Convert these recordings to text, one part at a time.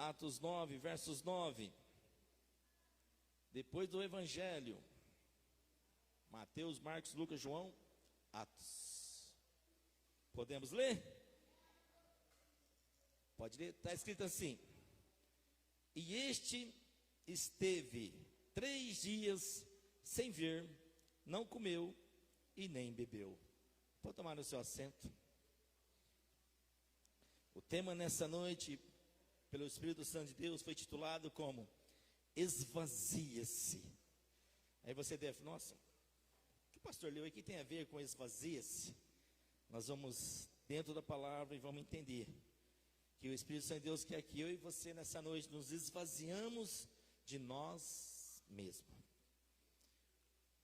Atos 9, versos 9. Depois do Evangelho, Mateus, Marcos, Lucas, João, Atos. Podemos ler? Pode ler, está escrito assim: e este esteve 3 dias sem ver, não comeu e nem bebeu. Pode tomar o seu assento. O tema nessa noite, pelo Espírito Santo de Deus, foi titulado como esvazia-se. Aí você deve, nossa, o que o pastor leu aqui tem a ver com esvazia-se? Nós vamos dentro da palavra e vamos entender que o Espírito Santo de Deus quer que eu e você nessa noite nos esvaziamos de nós mesmos.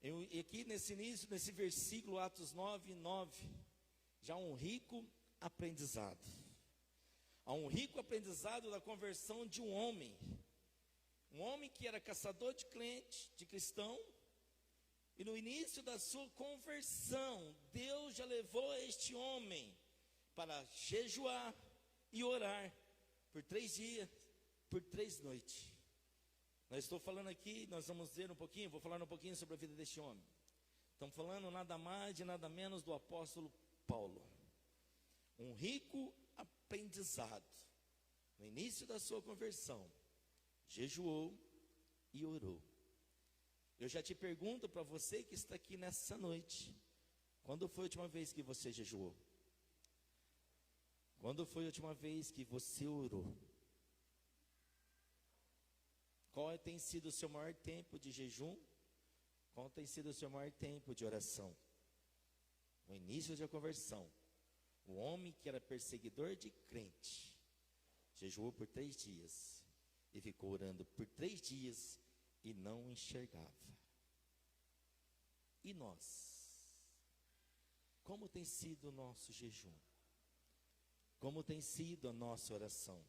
E aqui nesse início, nesse versículo, Atos 9, 9, já um rico aprendizado. Há um rico aprendizado da conversão de um homem que era caçador de crente, de cristão, e no início da sua conversão, Deus já levou este homem para jejuar e orar por 3 dias, por 3 noites. Nós estou falando aqui, nós vamos ver um pouquinho, vou falar um pouquinho sobre a vida deste homem. Estamos falando nada mais e nada menos do apóstolo Paulo. Um rico aprendizado. No início da sua conversão, jejuou e orou. Eu já te pergunto para você que está aqui nessa noite, quando foi a última vez que você jejuou? Quando foi a última vez que você orou? Qual tem sido o seu maior tempo de jejum? Qual tem sido o seu maior tempo de oração? No início da conversão, o homem que era perseguidor de crente, jejuou por 3 dias e ficou orando por 3 dias e não enxergava. E nós? Como tem sido o nosso jejum? Como tem sido a nossa oração?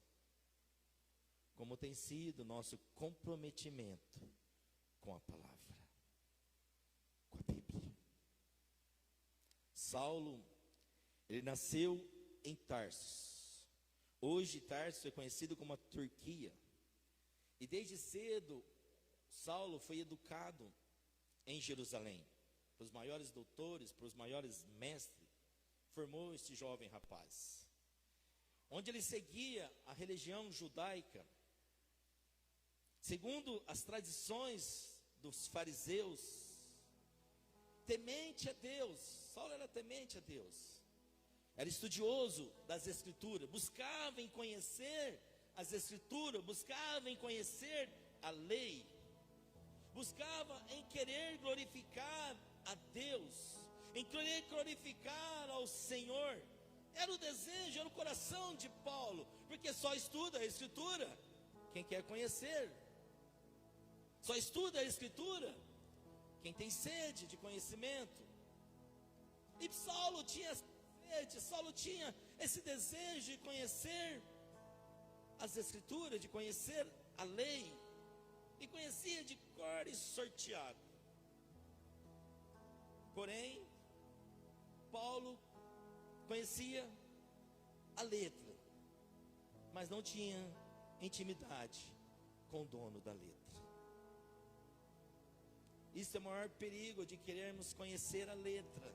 Como tem sido o nosso comprometimento com a palavra, com a Bíblia? Saulo, ele nasceu em Tarso. Hoje Tarso é conhecido como a Turquia. E desde cedo, Saulo foi educado em Jerusalém. Para os maiores doutores, para os maiores mestres, formou este jovem rapaz. Onde ele seguia a religião judaica, segundo as tradições dos fariseus, temente a Deus. Saulo era temente a Deus. Era estudioso das Escrituras, buscava em conhecer as Escrituras, buscava em conhecer a lei, buscava em querer glorificar a Deus, em querer glorificar ao Senhor. Era o desejo, era o coração de Paulo, porque só estuda a Escritura quem quer conhecer, só estuda a Escritura quem tem sede de conhecimento. E Saulo tinha sede, Saulo tinha esse desejo de conhecer as Escrituras, de conhecer a lei, e conhecia de cor e sorteado. Porém, Paulo conhecia a letra, mas não tinha intimidade com o dono da letra. Isso é o maior perigo de querermos conhecer a letra,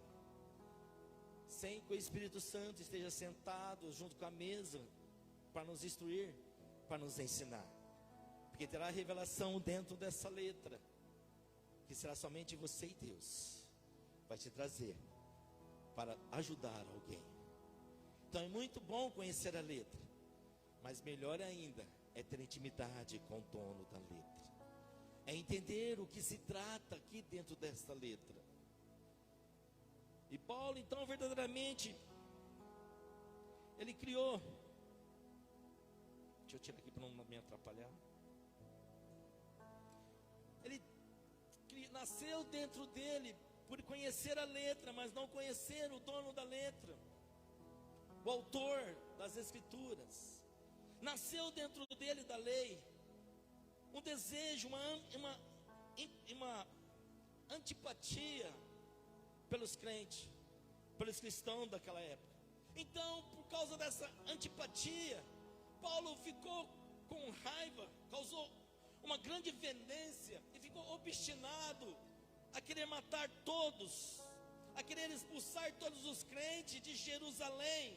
sem que o Espírito Santo esteja sentado junto com a mesa, para nos instruir, para nos ensinar. Porque terá revelação dentro dessa letra, que será somente você e Deus vai te trazer para ajudar alguém. Então é muito bom conhecer a letra, mas melhor ainda é ter intimidade com o dono da letra, é entender o que se trata aqui dentro desta letra. E Paulo então verdadeiramente, ele criou, deixa eu tirar aqui para não me atrapalhar, ele nasceu dentro dele por conhecer a letra, mas não conhecer o dono da letra, o autor das Escrituras. Nasceu dentro dele da lei um desejo, uma antipatia pelos crentes, pelos cristãos daquela época. Então, por causa dessa antipatia, Paulo ficou com raiva, causou uma grande vendência e ficou obstinado a querer matar todos, a querer expulsar todos os crentes de Jerusalém.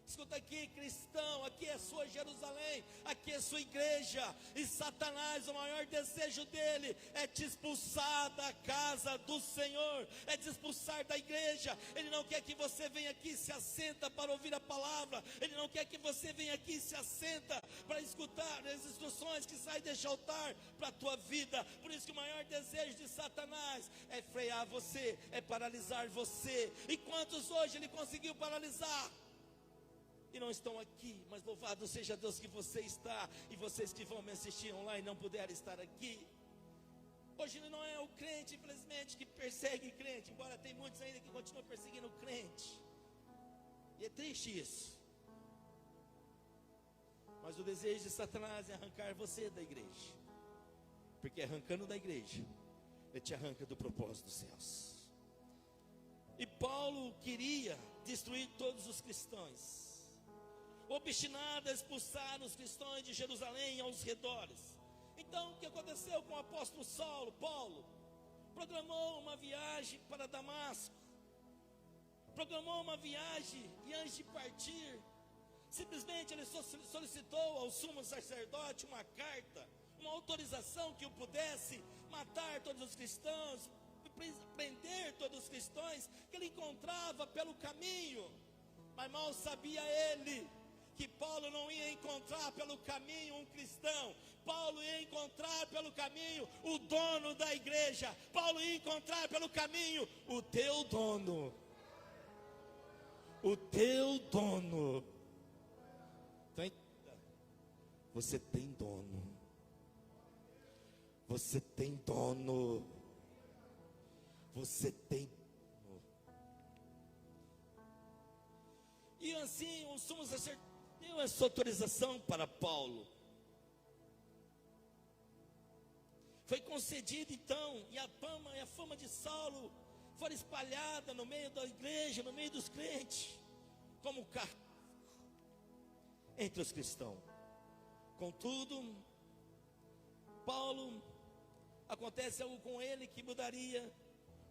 Escuta aqui, cristão, aqui é sua Jerusalém, aqui é sua igreja, e Satanás, o maior desejo dele é te expulsar da casa do Senhor, é te expulsar da igreja. Ele não quer que você venha aqui e se assenta para ouvir a palavra, ele não quer que você venha aqui e se assenta para escutar as instruções que saem deste altar para a tua vida. Por isso que o maior desejo de Satanás é frear você, é paralisar você. E quantos hoje ele conseguiu paralisar? E não estão aqui, mas louvado seja Deus que você está, e vocês que vão me assistir online não puderam estar aqui. Hoje não é o crente, infelizmente, que persegue crente, embora tem muitos ainda que continuam perseguindo o crente, e é triste isso. Mas o desejo de Satanás é arrancar você da igreja, porque arrancando da igreja, ele te arranca do propósito dos céus. E Paulo queria destruir todos os cristãos, obstinado a expulsar os cristãos de Jerusalém e aos redores. Então o que aconteceu com o apóstolo Paulo? Programou uma viagem para Damasco, programou uma viagem, e antes de partir, simplesmente ele solicitou ao sumo sacerdote uma carta, uma autorização que o pudesse matar todos os cristãos, prender todos os cristãos que ele encontrava pelo caminho. Mas mal sabia ele que Paulo não ia encontrar pelo caminho um cristão. Paulo ia encontrar pelo caminho o dono da igreja. Paulo ia encontrar pelo caminho o teu dono. O teu dono. Então, você tem dono. Você tem dono. Você tem dono. E assim o sumo sacerdote deu essa autorização para Paulo. Foi concedido então, e a fama de Saulo foi espalhada no meio da igreja, no meio dos crentes, como carrasco entre os cristãos. Contudo, Paulo, acontece algo com ele que mudaria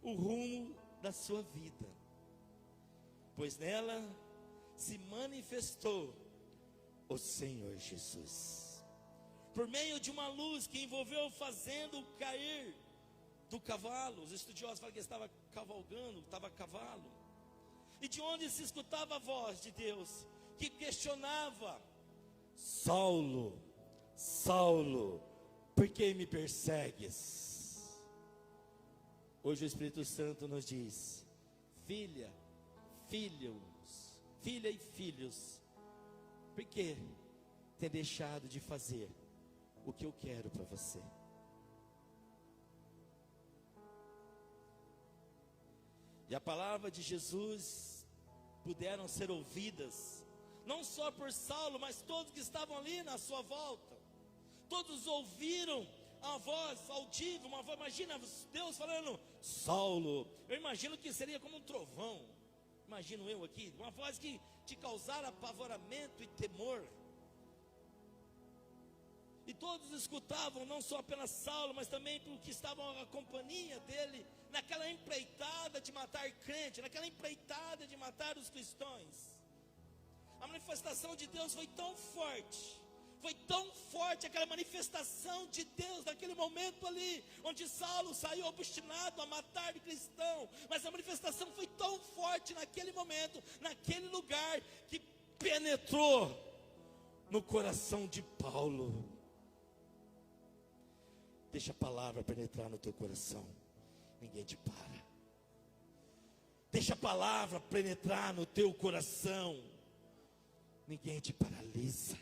o rumo da sua vida, pois nela se manifestou o Senhor Jesus, por meio de uma luz que envolveu fazendo cair do cavalo. Os estudiosos falam que ele estava cavalgando, estava a cavalo, e de onde se escutava a voz de Deus, que questionava: Saulo, Saulo, por que me persegues? Hoje o Espírito Santo nos diz: filha, filhos, filha e filhos, por que ter deixado de fazer o que eu quero para você? E a palavra de Jesus puderam ser ouvidas, não só por Saulo, mas todos que estavam ali na sua volta. Todos ouviram a voz audível, uma voz, imagina Deus falando: Saulo. Eu imagino que seria como um trovão, imagino eu aqui, uma voz que te causara apavoramento e temor. E todos escutavam, não só apenas Saulo, mas também por que estavam a companhia dele, naquela empreitada de matar crente, naquela empreitada de matar os cristãos. A manifestação de Deus foi tão forte aquela manifestação de Deus naquele momento ali, onde Saulo saiu obstinado a matar cristão, mas a manifestação foi tão forte naquele momento, naquele lugar, que penetrou no coração de Paulo. Deixa a palavra penetrar no teu coração, ninguém te para. Deixa a palavra penetrar no teu coração, ninguém te paralisa.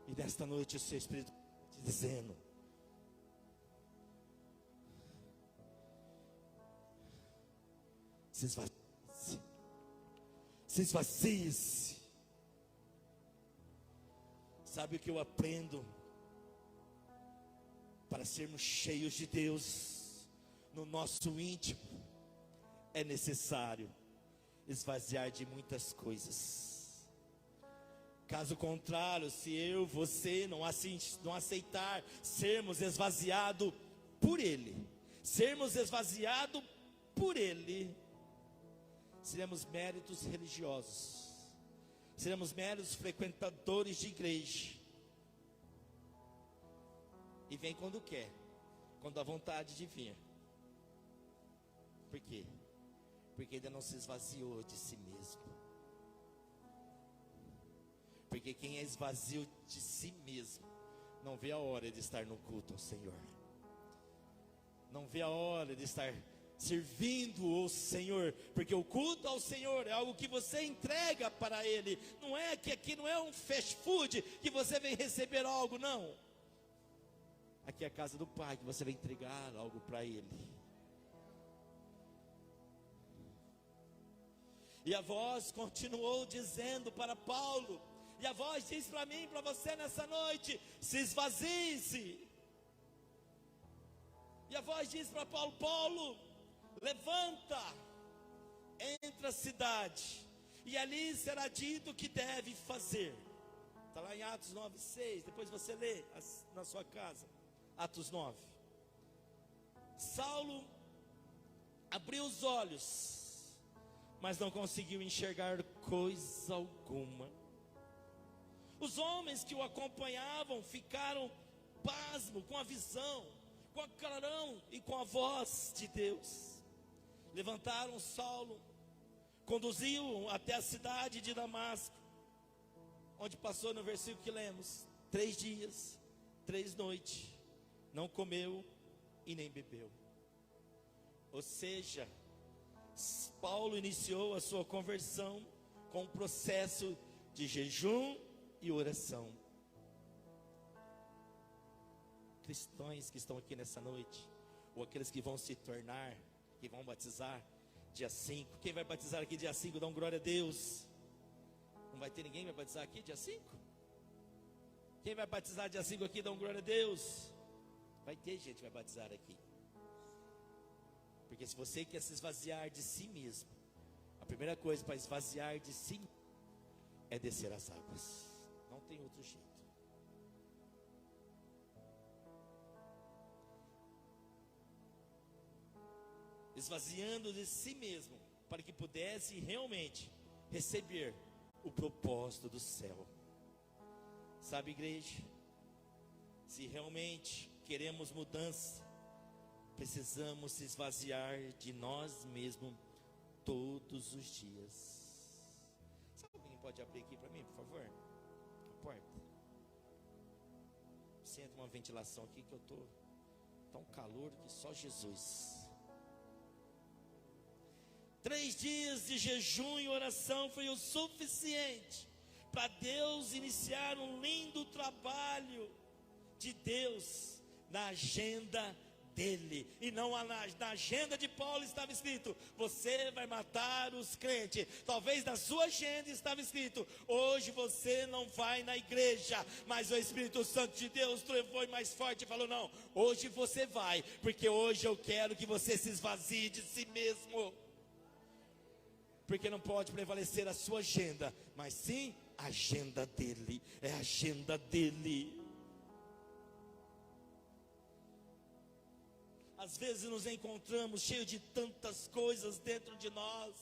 E nesta noite o seu Espírito te dizendo: se esvazie-se. Sabe o que eu aprendo? Para sermos cheios de Deus no nosso íntimo, é necessário esvaziar de muitas coisas. Caso contrário, se você não aceitar sermos esvaziados por Ele, seremos méritos religiosos, seremos meros frequentadores de igreja. E vem quando quer, quando há vontade de vir. Por quê? Porque ainda não se esvaziou de si mesmo. Porque quem é esvazio de si mesmo não vê a hora de estar no culto ao Senhor, não vê a hora de estar servindo o Senhor, porque o culto ao Senhor é algo que você entrega para Ele. Não é que aqui não é um fast food que você vem receber algo, não. Aqui é a casa do Pai, que você vai entregar algo para Ele. E a voz continuou dizendo para Paulo, e a voz diz para mim, para você nessa noite: se esvazie-se. E a voz diz para Paulo: Paulo, levanta, entra a cidade, e ali será dito o que deve fazer. Está lá em Atos 9:6, depois você lê na sua casa. Atos 9. Saulo abriu os olhos, mas não conseguiu enxergar coisa alguma. Os homens que o acompanhavam ficaram pasmos com a visão, com a clarão e com a voz de Deus. Levantaram Saulo, conduziu-o até a cidade de Damasco, onde passou no versículo que lemos 3 dias, 3 noites, não comeu e nem bebeu. Ou seja, Paulo iniciou a sua conversão com um processo de jejum e oração. Cristãos que estão aqui nessa noite, ou aqueles que vão se tornar, que vão batizar dia 5. Quem vai batizar aqui dia 5, dá um glória a Deus. Não vai ter ninguém que vai batizar aqui dia 5? Quem vai batizar dia 5 aqui, dá um glória a Deus. Vai ter gente que vai batizar aqui. Porque se você quer se esvaziar de si mesmo, a primeira coisa para esvaziar de si é descer as águas. Não tem outro jeito. Esvaziando de si mesmo, para que pudesse realmente receber o propósito do céu. Sabe, igreja, se realmente queremos mudança, precisamos se esvaziar de nós mesmos todos os dias. Sabe, alguém pode abrir aqui para mim, por favor? A porta. Senta uma ventilação aqui que eu estou tão calor que só Jesus. 3 dias de jejum e oração foi o suficiente para Deus iniciar um lindo trabalho de Deus na agenda dele. E não na agenda de Paulo estava escrito: você vai matar os crentes. Talvez na sua agenda estava escrito: hoje você não vai na igreja. Mas o Espírito Santo de Deus foi mais forte e falou: não, hoje você vai, porque hoje eu quero que você se esvazie de si mesmo. Porque não pode prevalecer a sua agenda, mas sim a agenda dele. É a agenda dele. Às vezes nos encontramos cheios de tantas coisas dentro de nós,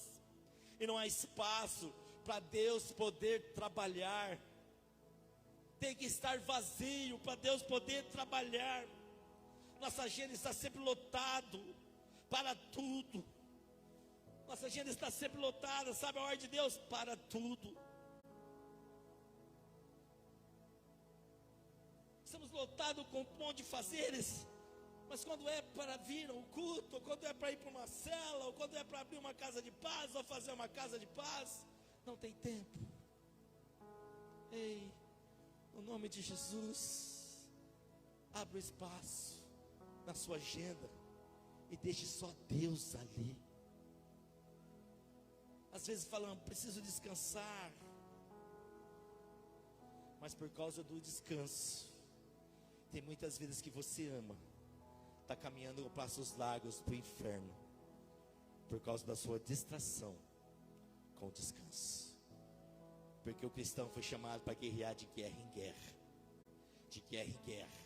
e não há espaço para Deus poder trabalhar. Tem que estar vazio para Deus poder trabalhar. Nossa agenda está sempre lotado para tudo. Nossa agenda está sempre lotada, sabe a ordem de Deus? Para tudo. Estamos lotados com um monte de fazeres, mas quando é para vir ao culto, ou quando é para ir para uma cela, ou quando é para abrir uma casa de paz, ou fazer uma casa de paz, não tem tempo. Ei, no nome de Jesus, abra espaço na sua agenda e deixe só Deus ali. Às vezes falamos: preciso descansar, mas por causa do descanso, tem muitas vidas que você ama, está caminhando para os lagos para o inferno, por causa da sua distração com o descanso. Porque o cristão foi chamado para guerrear de guerra em guerra. De guerra em guerra.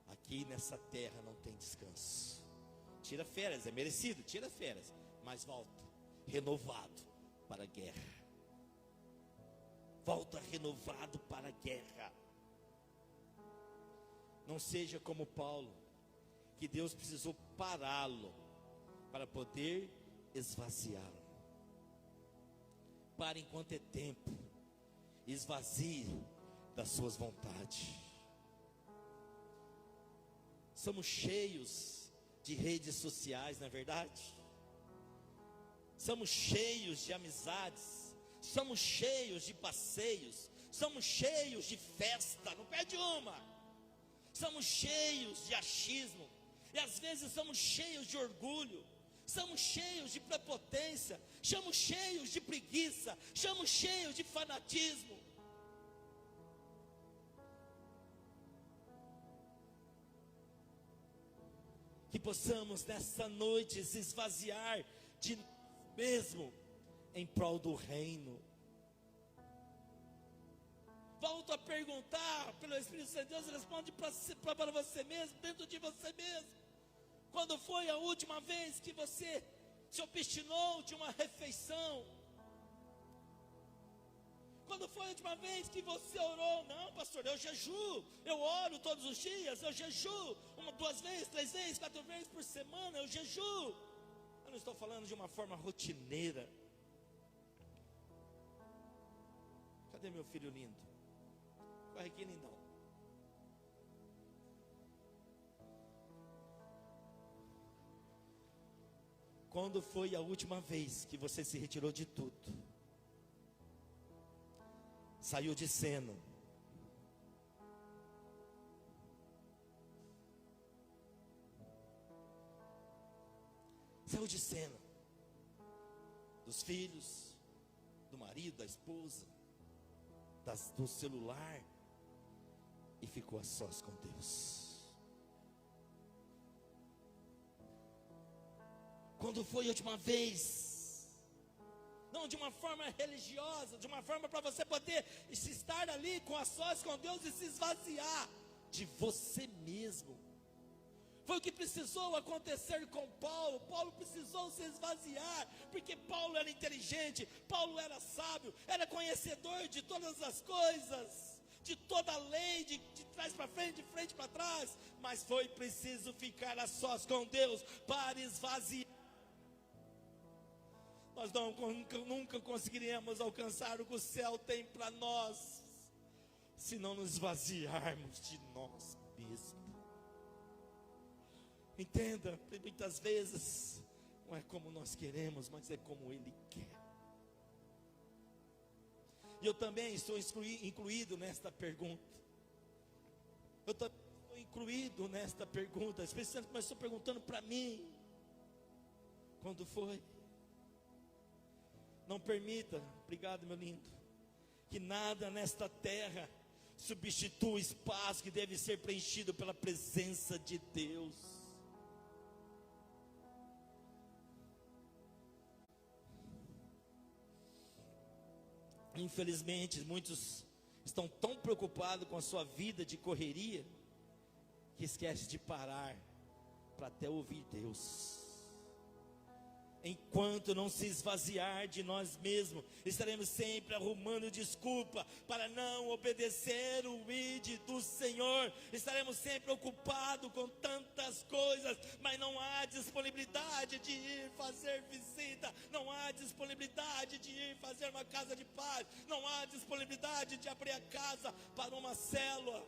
Aqui nessa terra não tem descanso. Tira férias, é merecido, tira férias. Mas volta, renovado para a guerra. Volta renovado para a guerra. Não seja como Paulo, que Deus precisou pará-lo para poder esvaziá-lo. Para enquanto é tempo, esvazie das suas vontades. Somos cheios de redes sociais, não é verdade? Somos cheios de amizades, somos cheios de passeios, somos cheios de festa, não perde uma. Somos cheios de achismo, e às vezes somos cheios de orgulho, somos cheios de prepotência, somos cheios de preguiça, somos cheios de fanatismo. Que possamos nessa noite se esvaziar de nós mesmo em prol do reino. Volto a perguntar pelo Espírito Santo de Deus, responde para você mesmo, dentro de você mesmo. Quando foi a última vez que você se obstinou de uma refeição? Quando foi a última vez que você orou? Não, pastor, eu jejuo, eu oro todos os dias, eu jejuo 1, 2 vezes, 3 vezes, 4 vezes por semana, eu jejuo. Eu não estou falando de uma forma rotineira. Cadê meu filho lindo? Corre aqui, lindão. Quando foi a última vez que você se retirou de tudo? Saiu de cena. Saiu de cena. Dos filhos, do marido, da esposa, do celular. E ficou a sós com Deus. Quando foi a última vez? Não de uma forma religiosa, de uma forma para você poder estar ali com a sós com Deus e se esvaziar de você mesmo. Foi o que precisou acontecer com Paulo. Paulo precisou se esvaziar, porque Paulo era inteligente, Paulo era sábio, era conhecedor de todas as coisas, de toda a lei, de trás para frente, de frente para trás. Mas foi preciso ficar a sós com Deus para esvaziar. Nós nunca conseguiremos alcançar o que o céu tem para nós, se não nos esvaziarmos de nós mesmos. Entenda, muitas vezes não é como nós queremos, mas é como Ele quer. E eu também estou incluído nesta pergunta. Eu também estou incluído nesta pergunta. O Espírito Santo começou perguntando para mim: quando foi? Não permita, obrigado meu lindo, que nada nesta terra substitua o espaço que deve ser preenchido pela presença de Deus. Infelizmente, muitos estão tão preocupados com a sua vida de correria, que esquecem de parar para até ouvir Deus. Enquanto não se esvaziar de nós mesmos, estaremos sempre arrumando desculpa para não obedecer o ID do Senhor. Estaremos sempre ocupados com tantas coisas, mas não há disponibilidade de ir fazer visita, não há disponibilidade de ir fazer uma casa de paz, não há disponibilidade de abrir a casa para uma célula.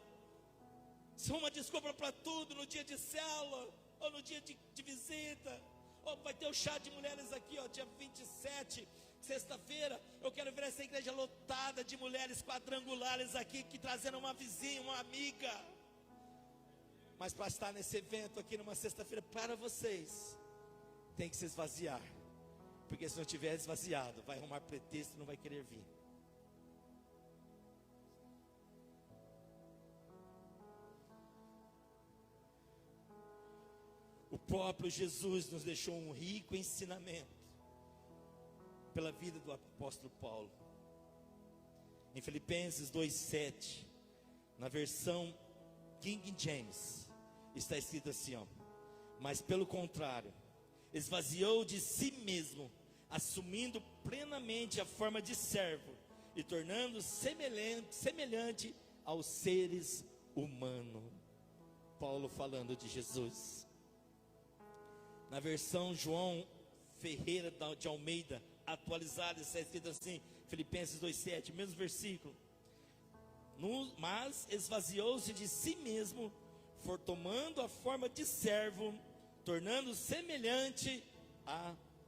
Se uma desculpa para tudo no dia de célula, ou no dia de visita. Oh, vai ter o chá de mulheres aqui, ó, dia 27, sexta-feira. Eu quero ver essa igreja lotada de mulheres quadrangulares aqui, que trazendo uma vizinha, uma amiga. Mas para estar nesse evento aqui numa sexta-feira para vocês, tem que se esvaziar. Porque se não tiver esvaziado, vai arrumar pretexto e não vai querer vir. O próprio Jesus nos deixou um rico ensinamento pela vida do apóstolo Paulo. Em Filipenses 2:7, na versão King James, está escrito assim, ó: mas pelo contrário, esvaziou de si mesmo, assumindo plenamente a forma de servo e tornando semelhante aos seres humanos. Paulo falando de Jesus. Na versão João Ferreira de Almeida, atualizada, está escrito assim, Filipenses 2:7, mesmo versículo: mas esvaziou-se de si mesmo, tomando a forma de servo, tornando semelhante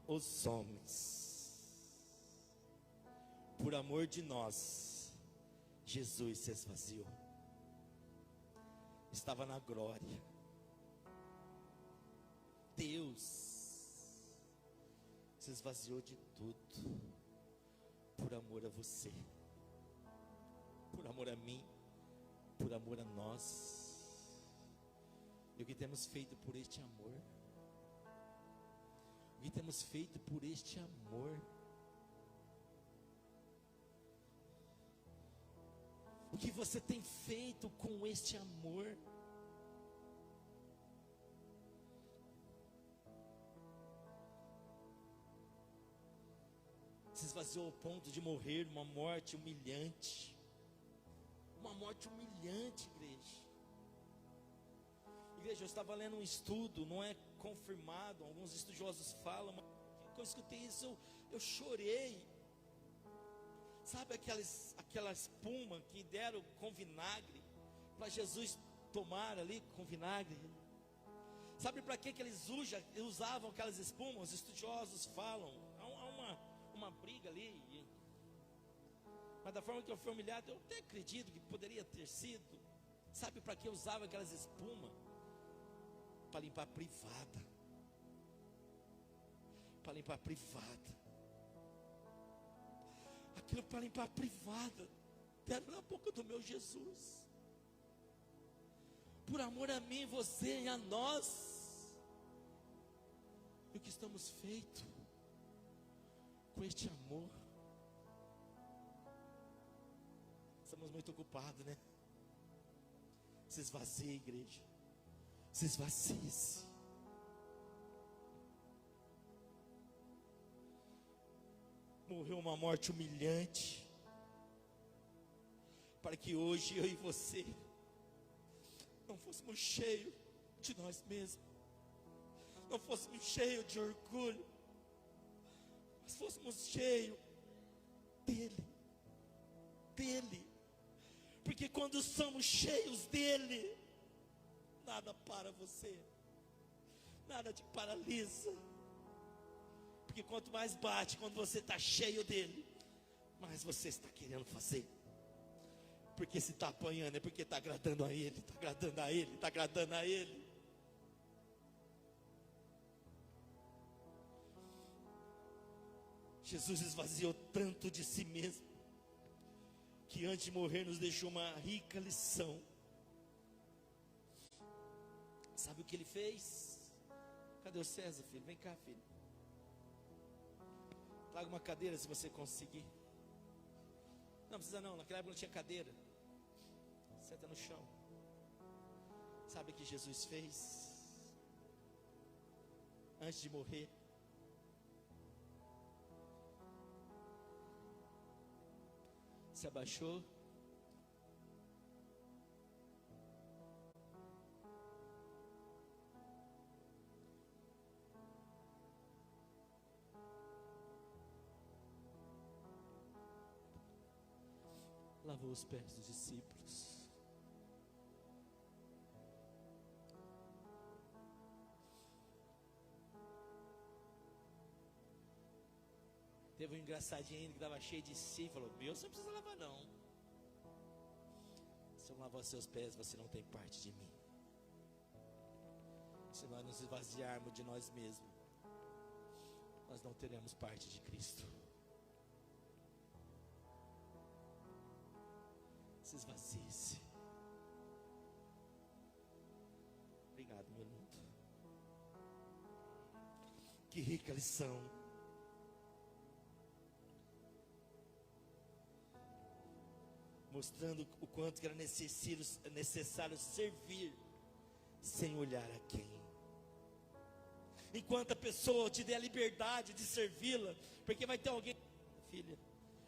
aos homens. Por amor de nós, Jesus se esvaziou. Estava na glória. Deus se esvaziou de tudo por amor a você, por amor a mim, por amor a nós. E o que temos feito por este amor? O que temos feito por este amor? O que você tem feito com este amor? Se esvaziou ao ponto de morrer uma morte humilhante. Uma morte humilhante, igreja. Igreja, eu estava lendo um estudo, não é confirmado, alguns estudiosos falam, mas quando eu escutei isso, eu chorei. Sabe aquela espuma que deram com vinagre, para Jesus tomar ali com vinagre? Sabe para que eles usavam aquelas espumas? Os estudiosos falam, há uma briga ali, mas da forma que eu fui humilhado, eu até acredito que poderia ter sido. Sabe para que usava aquelas espumas? Para limpar a privada. Para limpar a privada. Aquilo para limpar a privada, deram na boca do meu Jesus. Por amor a mim, você e a nós. E o que estamos feito com este amor? Estamos muito ocupados, né? Se esvazie, igreja. Se esvazie-se. Morreu uma morte humilhante, para que hoje eu e você não fôssemos cheios de nós mesmos, não fôssemos cheios de orgulho, mas fôssemos cheios dele, porque quando somos cheios dele, nada para você, nada te paralisa. Porque quanto mais bate, quando você está cheio dele, mais você está querendo fazer. Porque se está apanhando, é porque está agradando a ele, está agradando a ele, está agradando a ele. Jesus esvaziou tanto de si mesmo, que antes de morrer nos deixou uma rica lição. Sabe o que ele fez? Cadê o César, filho? Vem cá, filho. Traga uma cadeira se você conseguir. Não precisa não, naquela época não tinha cadeira. Senta no chão. Sabe o que Jesus fez? Antes de morrer, se abaixou, lavou os pés dos discípulos. Teve um engraçadinho ainda que estava cheio de si, falou: meu, você não precisa lavar não. Se eu não lavar os seus pés, você não tem parte de mim. Se nós nos esvaziarmos de nós mesmos, nós não teremos parte de Cristo. Se esvazie-se. Obrigado, meu lindo. Que rica lição. mostrando o quanto que era necessário servir, sem olhar a quem. Enquanto a pessoa te der a liberdade de servi-la, porque vai ter alguém, filha,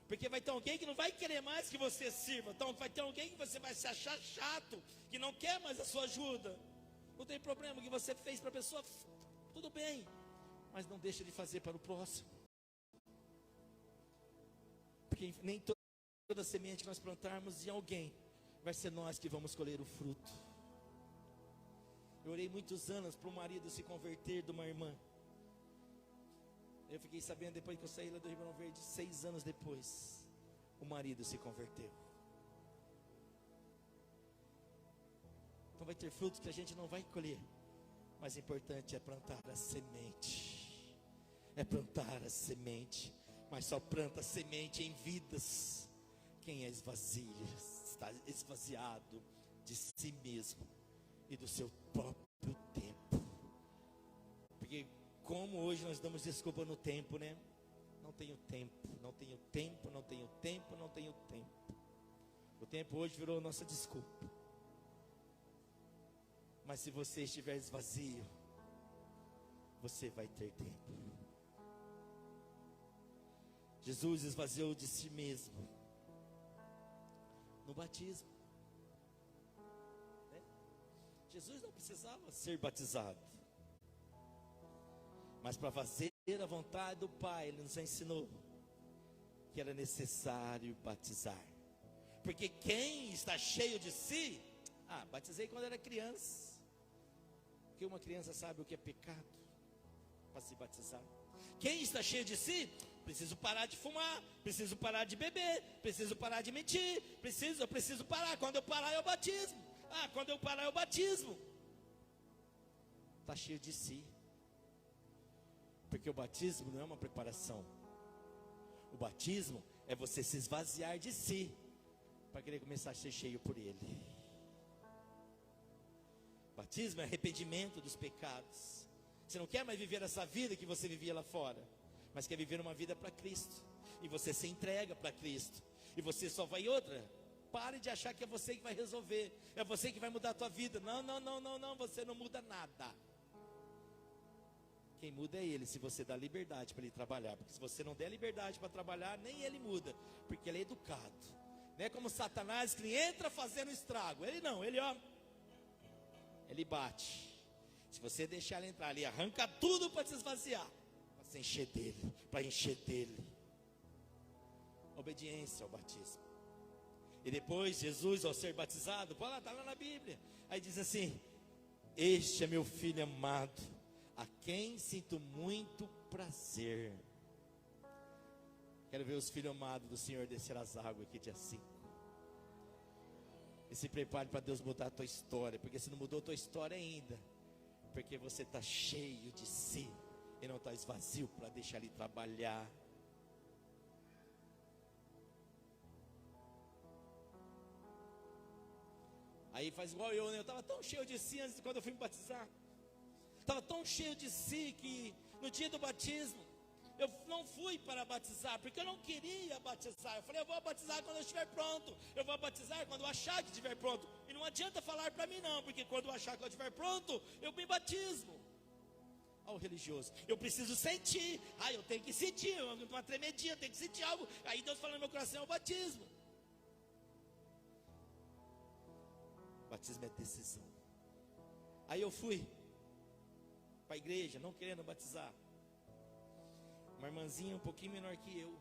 porque vai ter alguém que não vai querer mais que você sirva, então vai ter alguém que você vai se achar chato, que não quer mais a sua ajuda. Não tem problema, o que você fez para a pessoa, tudo bem, mas não deixa de fazer para o próximo, porque nem toda semente que nós plantarmos em alguém, vai ser nós que vamos colher o fruto. Eu orei muitos anos para o marido se converter de uma irmã. Eu fiquei sabendo depois que eu saí lá do Ribeirão Verde, 6 anos depois, o marido se converteu. Então vai ter frutos que a gente não vai colher, mas o importante é plantar a semente. É plantar a semente, mas só planta semente em vidas quem é esvazia, está esvaziado de si mesmo e do seu próprio tempo. Porque como hoje nós damos desculpa no tempo, né? Não tenho tempo, não tenho tempo, não tenho tempo, não tenho tempo. O tempo hoje virou nossa desculpa. Mas se você estiver esvazio, você vai ter tempo. Jesus esvaziou de si mesmo no batismo. Jesus não precisava ser batizado, mas para fazer a vontade do Pai, Ele nos ensinou que era necessário batizar. Porque quem está cheio de si, batizei quando era criança, porque uma criança sabe o que é pecado, para se batizar. Quem está cheio de si, preciso parar de fumar, preciso parar de beber, preciso parar de mentir, eu preciso parar, quando eu parar eu batismo. Quando eu parar eu batismo. Está cheio de si. Porque o batismo não é uma preparação. O batismo é você se esvaziar de si, para querer começar a ser cheio por Ele. Batismo é arrependimento dos pecados. Você não quer mais viver essa vida que você vivia lá fora, mas quer viver uma vida para Cristo. E você se entrega para Cristo. E você só vai outra. Pare de achar que é você que vai resolver, é você que vai mudar a tua vida. Não, você não muda nada. Quem muda é Ele, se você dá liberdade para Ele trabalhar. Porque se você não der liberdade para trabalhar, nem Ele muda, porque Ele é educado. Não é como Satanás que entra fazendo estrago. Ele não, ele bate. Se você deixar Ele entrar, Ele arranca tudo para te esvaziar, para se encher dele, para encher dele. Obediência ao batismo. E depois Jesus, ao ser batizado, está lá na Bíblia, aí diz assim: este é meu filho amado, a quem sinto muito prazer. Quero ver os filhos amados do Senhor descer as águas aqui dia 5. E se prepare para Deus mudar a tua história, porque se não mudou a tua história ainda, porque você está cheio de si e não está esvazio para deixar Ele trabalhar. Aí faz igual eu, né? Eu estava tão cheio de si antes de quando eu fui me batizar. Estava tão cheio de si que no dia do batismo eu não fui para batizar, porque eu não queria batizar. Eu falei, eu vou batizar quando eu estiver pronto. Eu vou batizar quando eu achar que estiver pronto. E não adianta falar para mim não, porque quando eu achar que eu estiver pronto, eu me batismo. Ao religioso, eu preciso sentir. Eu tenho que sentir, uma tremedinha, eu tenho que sentir algo. Aí Deus fala no meu coração, é o batismo. Batismo é decisão. Aí eu fui para a igreja, não querendo batizar. Uma irmãzinha um pouquinho menor que eu,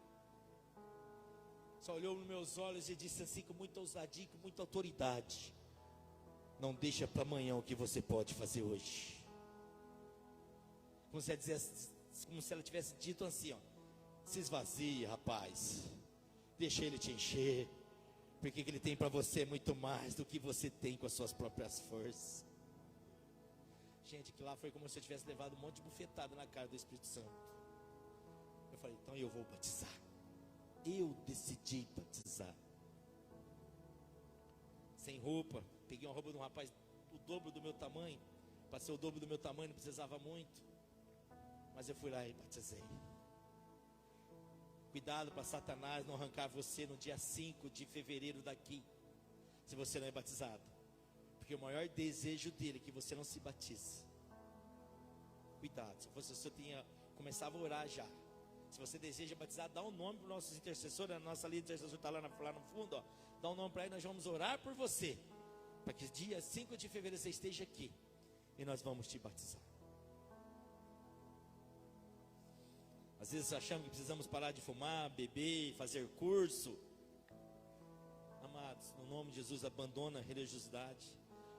só olhou nos meus olhos e disse assim, com muita ousadia, com muita autoridade: não deixa para amanhã o que você pode fazer hoje. Como se ela tivesse dito assim, se esvazie, rapaz, deixa Ele te encher, porque que Ele tem para você muito mais do que você tem com as suas próprias forças. Gente, que lá foi como se eu tivesse levado um monte de bufetada na cara do Espírito Santo. Eu falei, então eu vou batizar. Eu decidi batizar. Sem roupa, peguei uma roupa de um rapaz o dobro do meu tamanho. Para ser o dobro do meu tamanho, não precisava muito. Mas eu fui lá e batizei. Cuidado para Satanás não arrancar você no dia 5 de fevereiro daqui, se você não é batizado. Porque o maior desejo dele é que você não se batize. Cuidado, se fosse você tinha, começava a orar já. Se você deseja batizar, dá um nome para os nossos intercessores. A nossa linha de intercessor está lá no fundo, ó. Dá um nome para ele, nós vamos orar por você, para que dia 5 de fevereiro você esteja aqui, e nós vamos te batizar. Às vezes achamos que precisamos parar de fumar, beber, fazer curso. Amados, no nome de Jesus, abandona a religiosidade.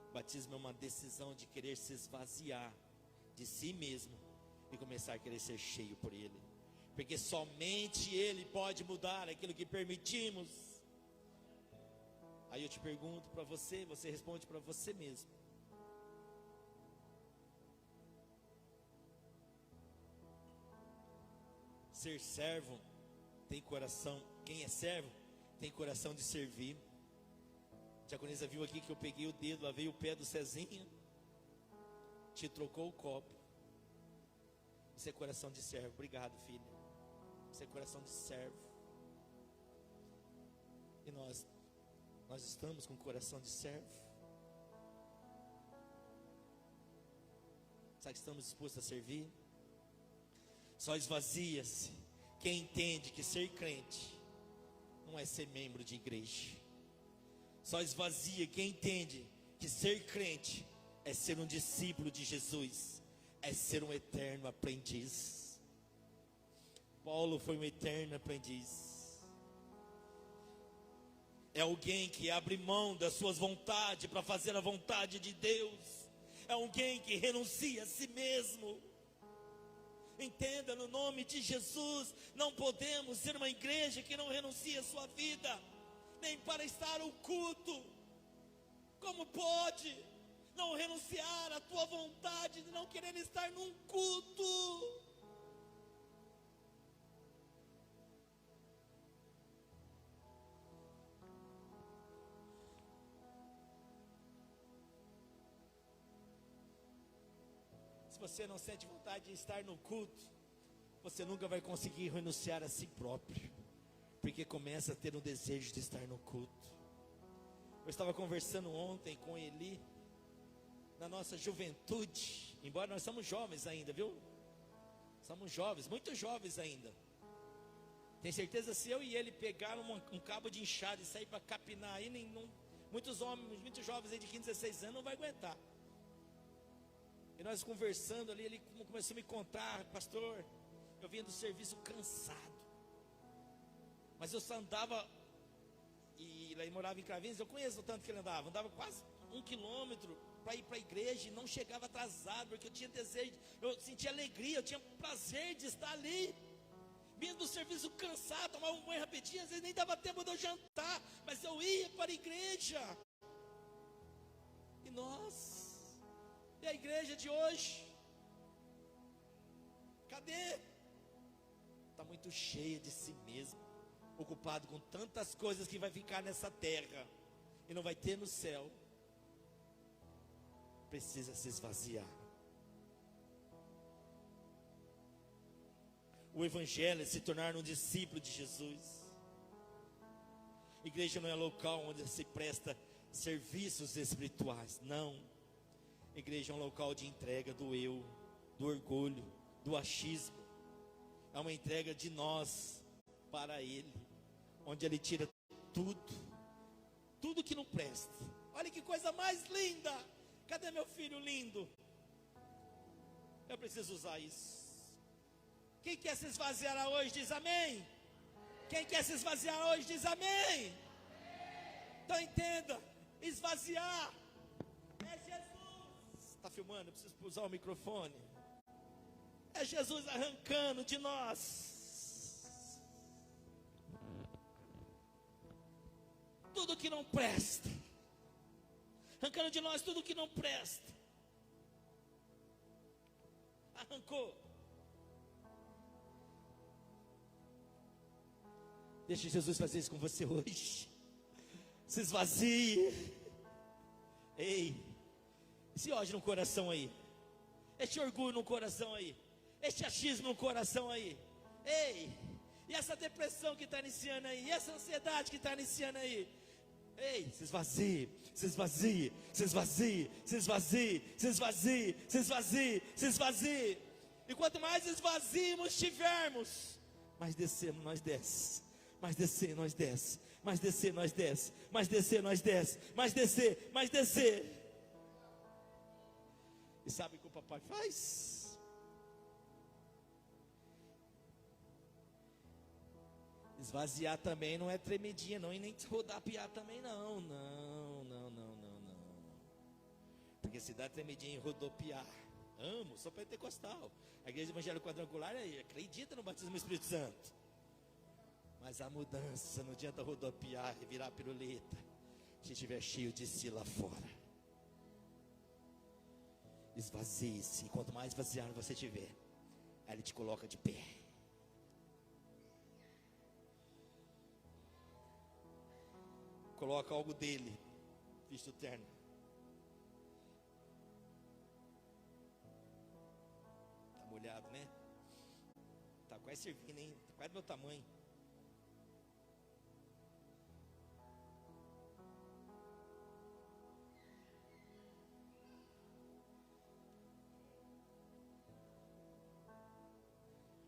O batismo é uma decisão de querer se esvaziar de si mesmo e começar a querer ser cheio por Ele. Porque somente Ele pode mudar aquilo que permitimos. Aí eu te pergunto para você, você responde para você mesmo. Ser servo tem coração. Quem é servo tem coração de servir. A diaconisa viu aqui que eu peguei o dedo, lavei o pé do Cezinha, te trocou o copo. Isso é coração de servo. Obrigado, filha. Isso é coração de servo. E nós estamos com coração de servo. Será que estamos dispostos a servir? Só esvazia-se quem entende que ser crente não é ser membro de igreja. Só esvazia quem entende que ser crente é ser um discípulo de Jesus, é ser um eterno aprendiz. Paulo foi um eterno aprendiz. É alguém que abre mão das suas vontades para fazer a vontade de Deus. É alguém que renuncia a si mesmo. Entenda, no nome de Jesus, não podemos ser uma igreja que não renuncia a sua vida, nem para estar no culto. Como pode não renunciar à tua vontade de não querer estar num culto? Se você não sente vontade de estar no culto, você nunca vai conseguir renunciar a si próprio, porque começa a ter um desejo de estar no culto. Eu estava conversando ontem com Eli, na nossa juventude, embora nós somos jovens ainda, viu? Somos jovens, muito jovens ainda. Tem certeza, se eu e ele pegar um cabo de enxada e sair para capinar aí, muitos homens, muitos jovens aí de 15, 16 anos não vai aguentar. E nós conversando ali, ele começou a me contar: pastor, eu vinha do serviço cansado, mas eu só andava, e ele morava em Cravinhos, eu conheço o tanto que ele andava quase 1 quilômetro para ir para a igreja, e não chegava atrasado, porque eu tinha desejo, eu sentia alegria, eu tinha prazer de estar ali. Vinha do serviço cansado, tomava um banho rapidinho, às vezes nem dava tempo de eu jantar, mas eu ia para a igreja. E nós... E a igreja de hoje? Cadê? Está muito cheia de si mesmo, ocupado com tantas coisas que vai ficar nessa terra e não vai ter no céu. Precisa se esvaziar. O evangelho é se tornar um discípulo de Jesus. Igreja não é local onde se presta serviços espirituais, não. Igreja é um local de entrega do eu, do orgulho, do achismo. É uma entrega de nós para Ele, onde Ele tira tudo que não presta. Olha que coisa mais linda! Cadê meu filho lindo? Eu preciso usar isso. Quem quer se esvaziar hoje diz amém. Quem quer se esvaziar hoje diz amém. Então entenda, esvaziar é Jesus. Está filmando? Eu preciso usar o microfone. É Jesus arrancando de nós tudo que não presta, arrancando de nós tudo que não presta. Arrancou. Deixe Jesus fazer isso com você hoje. Se esvazie. Ei, esse ódio no coração aí, este orgulho no coração aí, este achismo no coração aí. Ei, E essa depressão que está iniciando aí, e essa ansiedade que está iniciando aí, ei, se esvazie, se esvazie, se esvazie, se esvazie, se esvazie, se esvazie, se esvazie. E quanto mais esvazios tivermos, mais descemos nós desce, mais descer nós desce, mais descer nós desce, mais descer nós desce, mais descer, mais descer. E sabe o que o papai faz? Esvaziar também não é tremedinha não, e nem rodopiar também não, não. Porque se dá tremedinha em rodopiar, amo, sou pentecostal. A igreja evangélica quadrangular acredita no batismo do Espírito Santo. Mas a mudança não adianta rodopiar e virar piruleta, se estiver cheio de si lá fora. Esvazie-se, e quanto mais esvaziado você tiver, aí ele te coloca de pé. Coloca algo dele, visto terno. Tá molhado, né? Tá quase servindo, hein? Tá quase do meu tamanho.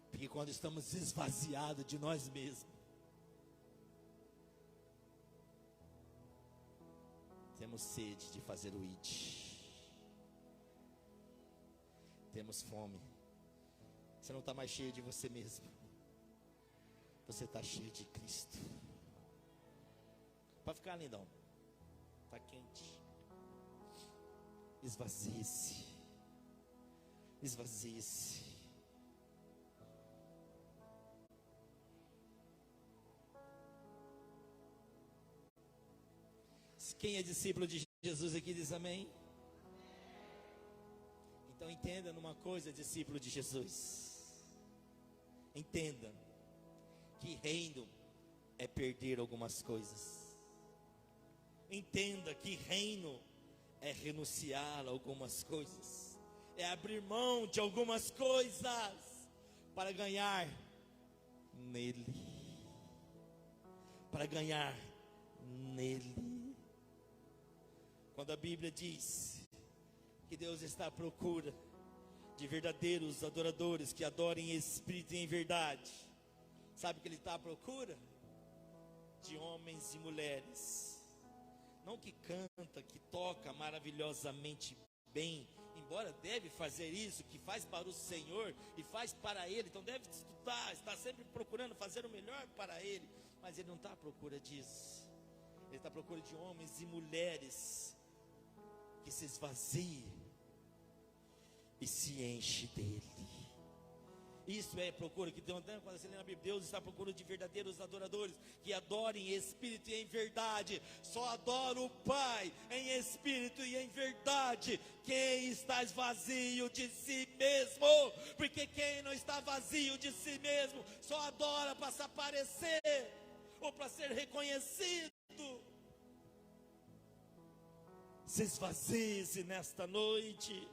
Porque quando estamos esvaziados de nós mesmos, temos sede de fazer o id. Temos fome. Você não está mais cheio de você mesmo. Você está cheio de Cristo. Pode ficar, lindão. Está quente. Esvazie-se. Esvazie-se. Quem é discípulo de Jesus aqui diz amém? Então entenda numa coisa, discípulo de Jesus. Entenda que reino é perder algumas coisas. Entenda que reino é renunciar a algumas coisas. É abrir mão de algumas coisas para ganhar nele. Para ganhar nele. Quando a Bíblia diz que Deus está à procura de verdadeiros adoradores que adorem em espírito e em verdade, sabe que Ele está à procura? De homens e mulheres, não que canta, que toca maravilhosamente bem, embora deve fazer isso, que faz para o Senhor e faz para Ele, então deve estudar, está sempre procurando fazer o melhor para Ele, mas Ele não está à procura disso. Ele está à procura de homens e mulheres que se esvazie e se enche dele. Isso é procura, que quando você lê na Bíblia, Deus está à procura de verdadeiros adoradores que adorem em espírito e em verdade. Só adora o Pai em espírito e em verdade quem está vazio de si mesmo, porque quem não está vazio de si mesmo só adora para se aparecer ou para ser reconhecido. Se esvazie-se nesta noite.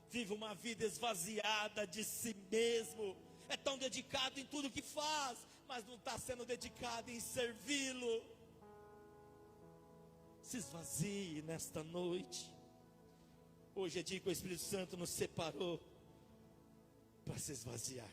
Vive uma vida esvaziada de si mesmo. É tão dedicado em tudo que faz, mas não está sendo dedicado em servi-lo. Se esvazie nesta noite. Hoje é dia que o Espírito Santo nos separou para se esvaziar.